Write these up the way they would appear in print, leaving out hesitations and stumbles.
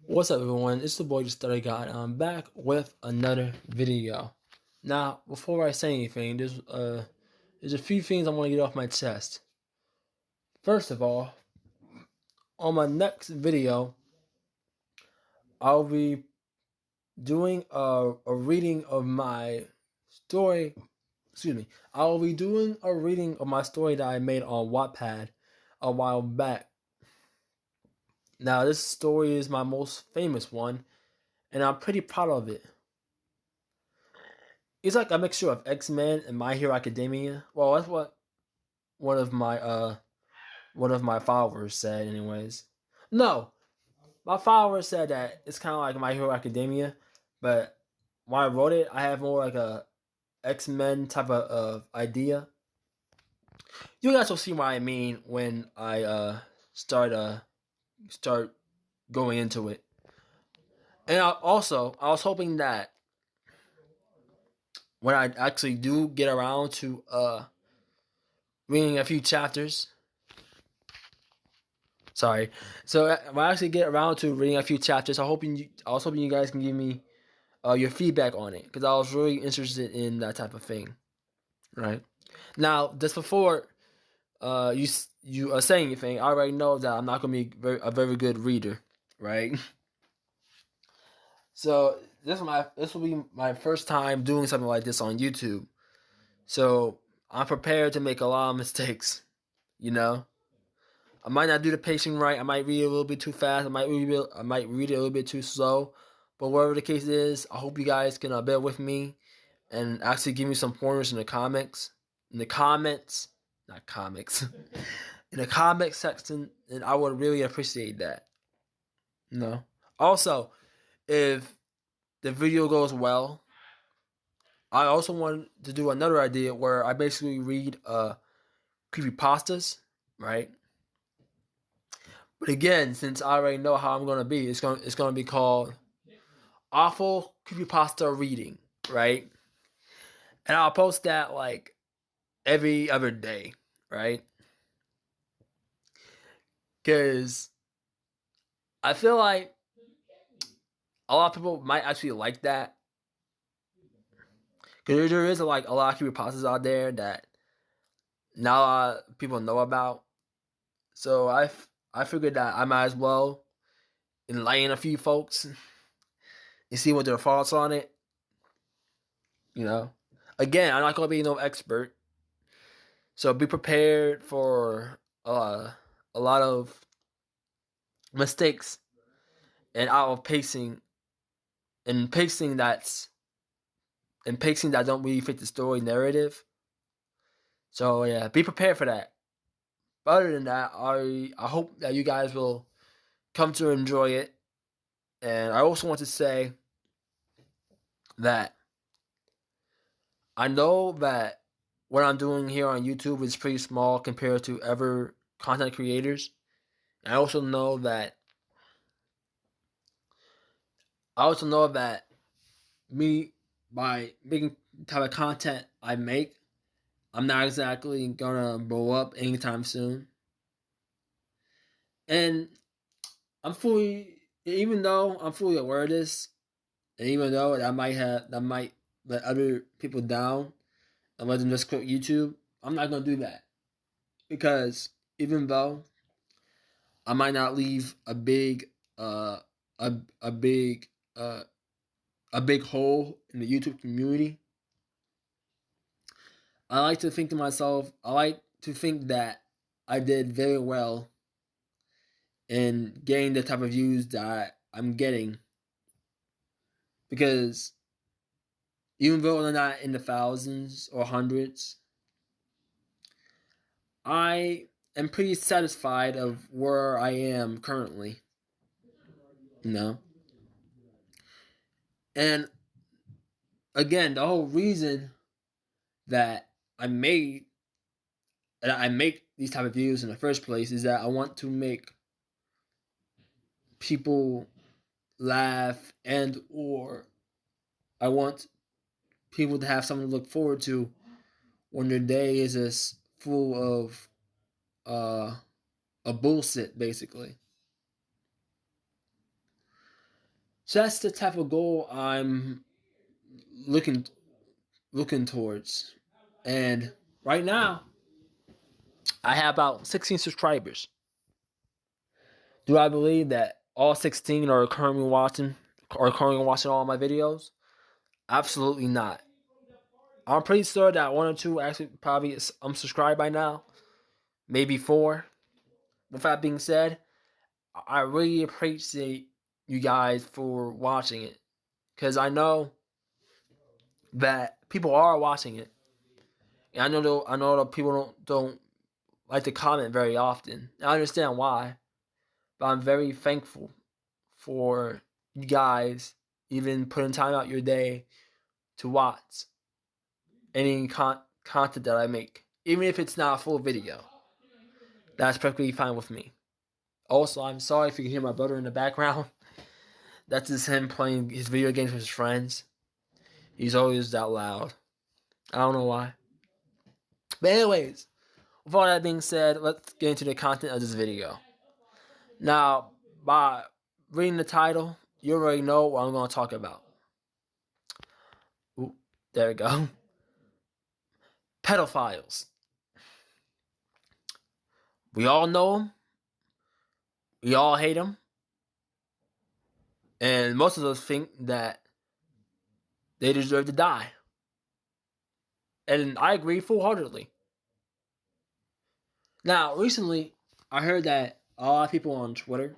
What's up, everyone? It's the boy Just Study God. I'm back with another video. Now, before I say anything, there's a few things I want to get off my chest. First of all, on my next video, I'll be doing a reading of my story. Excuse me. I'll be doing a reading of my story that I made on Wattpad a while back. Now, this story is my most famous one, and I'm pretty proud of it. It's like a mixture of X-Men and My Hero Academia. Well, that's what one of my followers said, anyways. No, my followers said that it's kind of like My Hero Academia, but when I wrote it, I have more like a X-Men type of idea. You guys will see what I mean when I start going into it. And I was hoping that when I actually do get around to reading a few chapters. Sorry. So when I actually get around to reading a few chapters, I was hoping you guys can give me your feedback on it, because I was really interested in that type of thing. Right now, just before you are saying anything, I already know that I'm not going to be a very good reader. Right. So this will be my first time doing something like this on YouTube. So I'm prepared to make a lot of mistakes. You know. I might not do the pacing right. I might read it a little bit too fast. I might read it a little bit too slow. But whatever the case is, I hope you guys can bear with me and actually give me some pointers in the comics, not comics, in the comic section, and I would really appreciate that. No. Also, if the video goes well, I also want to do another idea where I basically read creepypastas, right? But again, since I already know how I'm gonna be, it's gonna be called awful creepypasta reading, right? And I'll post that like every other day, right? Because I feel like a lot of people might actually like that. Because there is like a lot of creepypastas out there that not a lot of people know about. So I figured that I might as well enlighten a few folks and see what their thoughts on it. You know, again, I'm not gonna be no expert, so be prepared for a lot of mistakes and out of pacing and pacing that don't really fit the story narrative. So yeah, be prepared for that. But other than that, I hope that you guys will come to enjoy it. And I also want to say that I know that what I'm doing here on YouTube is pretty small compared to other content creators. And I also know that me, by making the type of content I make, I'm not exactly gonna blow up anytime soon. And even though I'm fully aware of this, and even though that might let other people down and let them just quit YouTube, I'm not gonna do that, because even though I might not leave a big a big hole in the YouTube community, I like to think to myself, I like to think that I did very well in getting the type of views that I'm getting, because even though they're not in the thousands or hundreds, I am pretty satisfied of where I am currently. You know? And again, the whole reason that I made that I make these type of videos in the first place is that I want to make people laugh, and or I want people to have something to look forward to when their day is just full of a bullshit, basically. So that's the type of goal I'm looking towards. And right now, I have about 16 subscribers. Do I believe that all 16 are currently watching all my videos? Absolutely not. I'm pretty sure that one or two actually probably subscribed by now. Maybe four. With that being said, I really appreciate you guys for watching it. Because I know that people are watching it. And I know that people don't like to comment very often. I understand why. But I'm very thankful for you guys even putting time out your day to watch any content that I make. Even if it's not a full video. That's perfectly fine with me. Also, I'm sorry if you can hear my brother in the background. That's just him playing his video games with his friends. He's always that loud. I don't know why. But anyways, with all that being said, let's get into the content of this video. Now, by reading the title, you already know what I'm going to talk about. Ooh, there we go. Pedophiles. We all know them. We all hate them. And most of us think that they deserve to die. And I agree full-heartedly. Now, recently, I heard that a lot of people on Twitter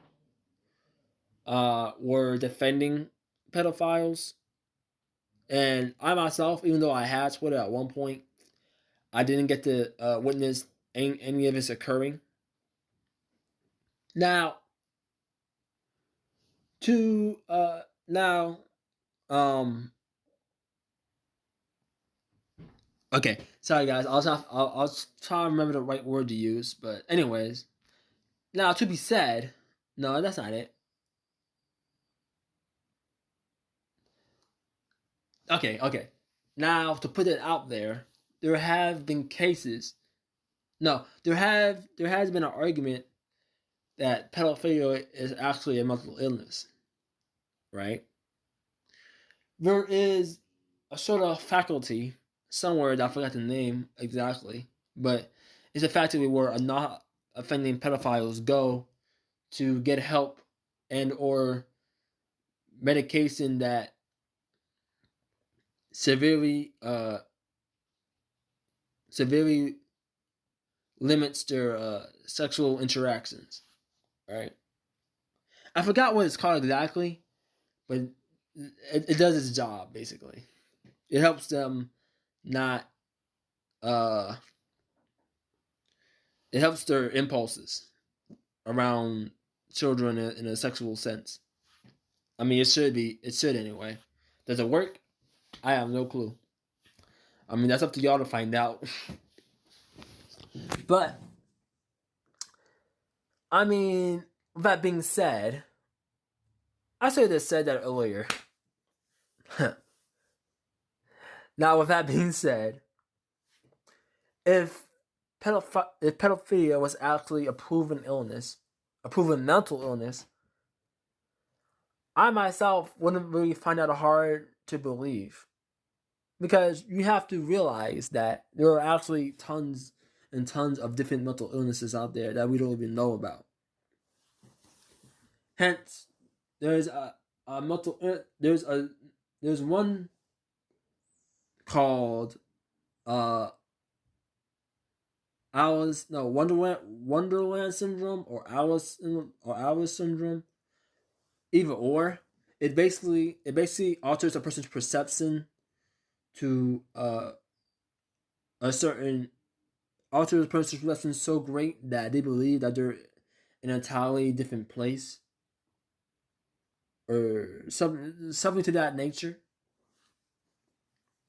were defending pedophiles. And I myself, even though I had Twitter at one point, I didn't get to witness any of this occurring. Now, okay, sorry guys, I'll try to remember the right word to use, but anyways, now to be said, no, that's not it. Okay. Now to put it out there, there have been cases. No, there has been an argument that pedophilia is actually a mental illness, right? There is a sort of faculty somewhere that I forgot the name exactly, but it's a faculty where not offending pedophiles go to get help and or medication that severely limits their sexual interactions. Right? I forgot what it's called exactly, but it does its job basically. It helps them not. It helps their impulses around children in a sexual sense. I mean, it should be. It should anyway. Does it work? I have no clue. I mean, that's up to y'all to find out. But I mean, with that being said, I should have said that earlier. Now, with that being said, if pedophilia was actually a proven illness, a proven mental illness, I myself wouldn't really find that hard to believe. Because you have to realize that there are actually tons and tons of different mental illnesses out there that we don't even know about. Hence, there's there's one called Wonderland syndrome or Alice syndrome. Either or, it basically alters a person's perception to a certain alters a person's perception so great that they believe that they're in an entirely different place or something to that nature.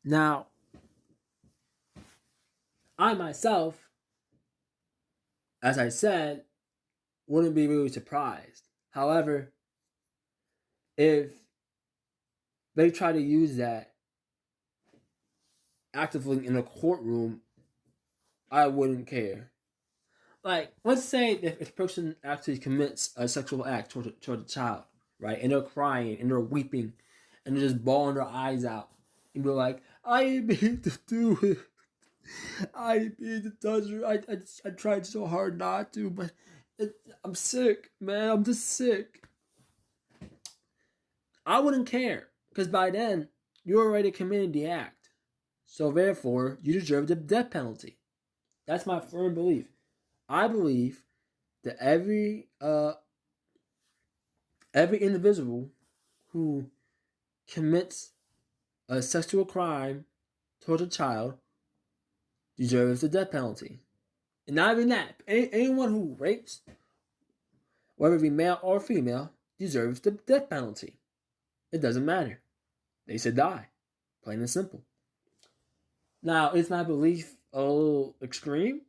Now, I myself, as I said, wouldn't be really surprised. However, if they try to use that actively in a courtroom, I wouldn't care. Like, let's say if a person actually commits a sexual act toward a child, right? And they're crying and they're weeping and they're just bawling their eyes out. And they're like, I didn't mean to do it. I didn't mean to touch her. I tried so hard not to, but I'm sick, man. I'm just sick. I wouldn't care, because by then, you already committed the act. So therefore, you deserve the death penalty. That's my firm belief. I believe that every individual who commits a sexual crime towards a child deserves the death penalty. And not even that. Anyone who rapes, whether it be male or female, deserves the death penalty. It doesn't matter. They should die. Plain and simple. Now, is my belief a little extreme?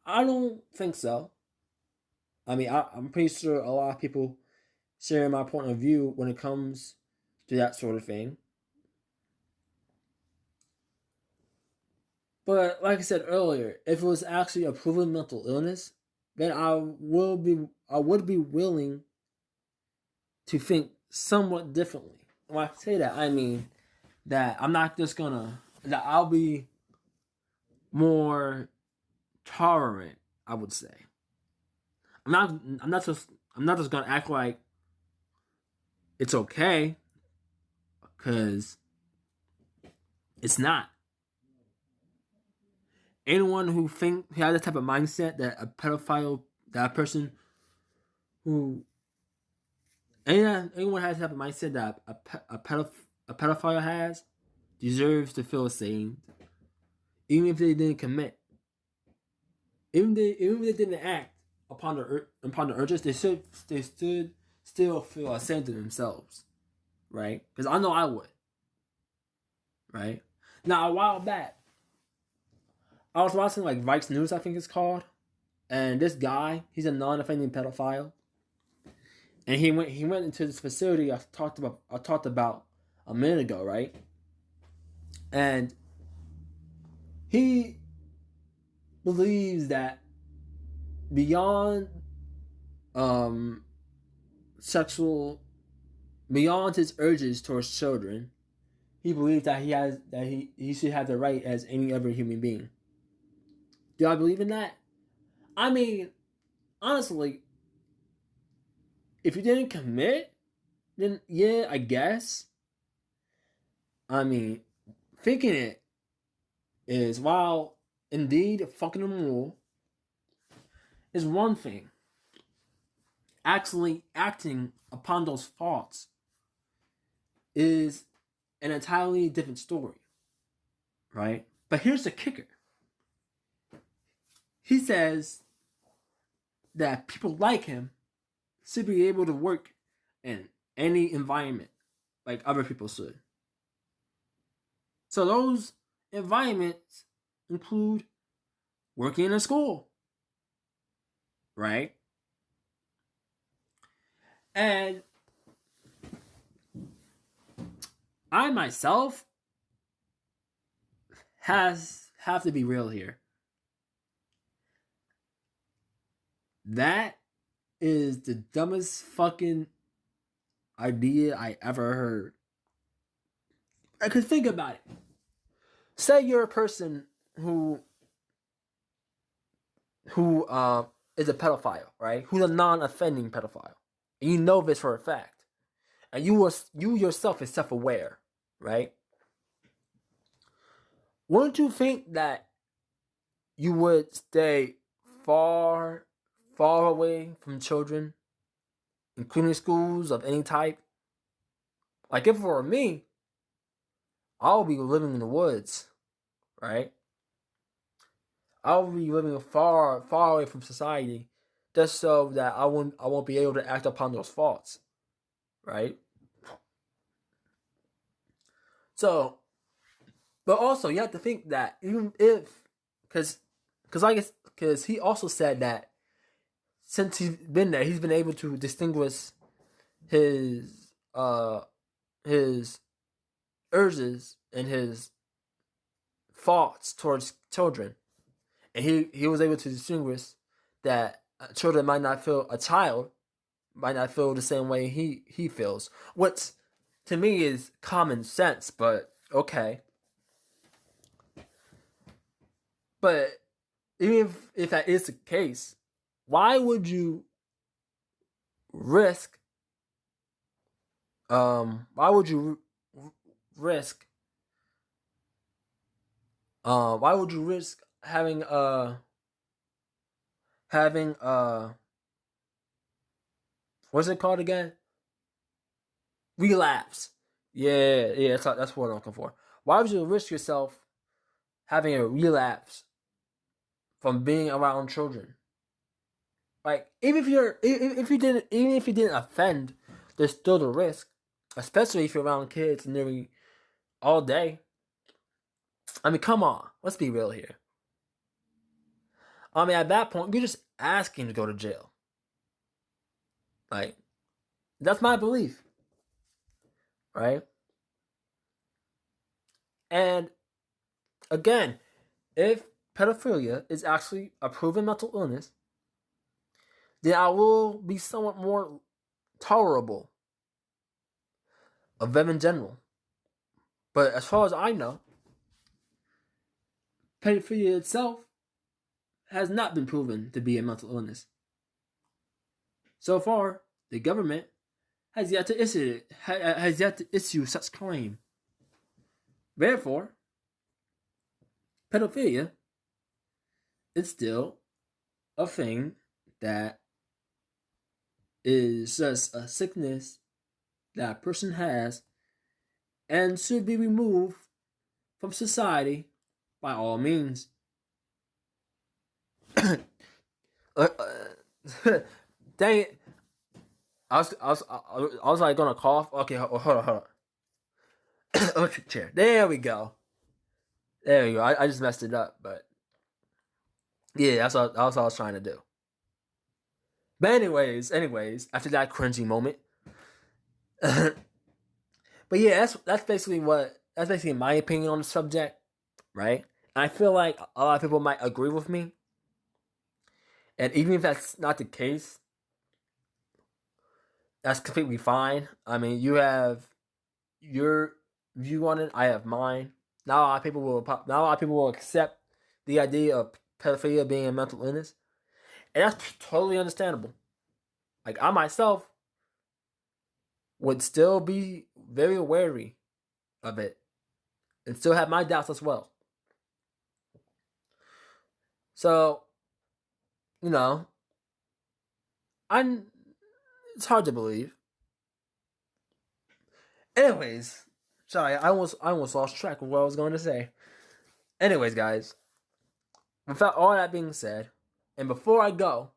I don't think so. I mean, I'm pretty sure a lot of people share my point of view when it comes to that sort of thing. But like I said earlier, if it was actually a proven mental illness, then I would be willing to think somewhat differently. When I say that, I mean that I'm not just gonna, that I'll be more tolerant, I would say. I'm not just gonna act like it's okay, because it's not. Anyone who has that type of mindset that a pedophile, that person who, anyone has that type of mindset that a pedophile has, deserves to feel ashamed, even if they didn't commit, even if they didn't act upon the urges, they should still feel ashamed of themselves, right? Because I know I would, right? Now, a while back, I was watching like Vice News, I think it's called, and this guy, he's a non-offending pedophile, and he went into this facility I talked about a minute ago, right? And he believes that beyond beyond his urges towards children, he believes that he should have the right as any other human being. Do I believe in that? I mean, honestly, if you didn't commit, then yeah, I guess. I mean, thinking it is, while indeed fucking a rule, is one thing. Actually acting upon those thoughts is an entirely different story, right? But here's the kicker. He says that people like him should be able to work in any environment like other people should. So those environments include working in a school, right? And I myself have to be real here. That is the dumbest fucking idea I ever heard. I could think about it. Say you're a person who is a pedophile, right? Who's a non-offending pedophile, and you know this for a fact, and you yourself is self-aware, right? Wouldn't you think that you would stay far away from children, including schools of any type? Like, if it were me, I'll be living in the woods, right? I'll be living far away from society, just so that I won't be able to act upon those thoughts, right? So, but also you have to think that even if, because he also said that since he's been there, he's been able to distinguish his urges and his thoughts towards children, and he was able to distinguish that children might not feel, a child might not feel the same way he feels. What's to me is common sense, but okay. But even if that is the case, why would you risk why would you risk why would you risk having what's it called again? Relapse. Yeah, that's what I'm looking for. Why would you risk yourself having a relapse from being around children? Like even if you didn't offend, there's still the risk, especially if you're around kids nearly all day. I mean, come on, let's be real here. I mean, at that point, you're just asking to go to jail. Like, that's my belief, right? And again, if pedophilia is actually a proven mental illness, then I will be somewhat more tolerable of them in general. But as far as I know, pedophilia itself has not been proven to be a mental illness. So far, the government has yet to issue such claim. Therefore, pedophilia is still a thing that is just a sickness that a person has and should be removed from society by all means. Dang it. I was like gonna cough. Okay, hold on. Electric chair. There we go. I just messed it up, but yeah, that's what I was trying to do. But anyways, after that cringy moment, but yeah, that's basically my opinion on the subject, right? And I feel like a lot of people might agree with me, and even if that's not the case, that's completely fine. I mean, you have your view on it, I have mine. Now a lot of people will accept the idea of pedophilia being a mental illness, and that's totally understandable. Like I myself would still be very wary of it, and still have my doubts as well. So, you know, it's hard to believe. Anyways, sorry, I almost lost track of what I was going to say. Anyways, guys, without all that being said, and before I go,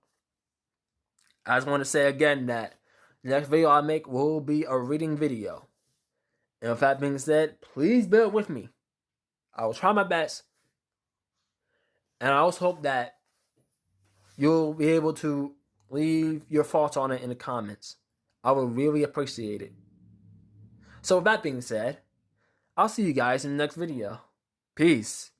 I just want to say again that the next video I make will be a reading video. And with that being said, please bear with me. I will try my best. And I also hope that you'll be able to leave your thoughts on it in the comments. I would really appreciate it. So with that being said, I'll see you guys in the next video. Peace.